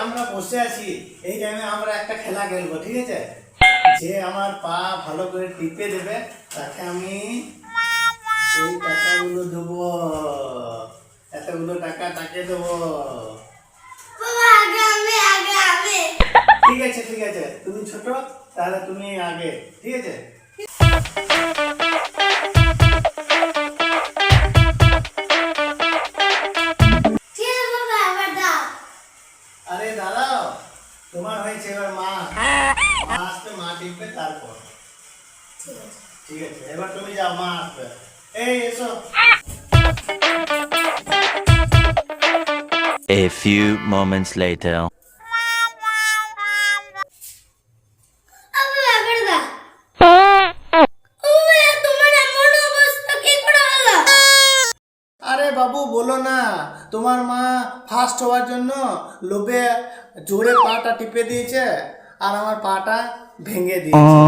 আমরা বসে আছি, এই টাইমে আমরা একটা খেলা খেলবো, ঠিক আছে? যে আমার পা ভালো করে টিপে দেবে তাকে আমি এই টাকাগুলো দেবো, এতগুলো টাকা তাকে দেবো। ঠিক আছে ঠিক আছে, তুমি ছোট, তাহলে তুমি আগে, ঠিক আছে? আরে দাঁড়াও, তোমার হয়েছে, এবার মা মা আসবে, মা টিপবে, তারপর ঠিক আছে। এবার তুমি যাও, মা আসবে। এই এসো। A few moments later. আরে বাবু বলো না, তোমার মা ফার্স্ট হওয়ার জন্য লোভে জোরে পাটা টিপে দিয়েছে আর আমার পাটা ভেঙে দিয়েছে।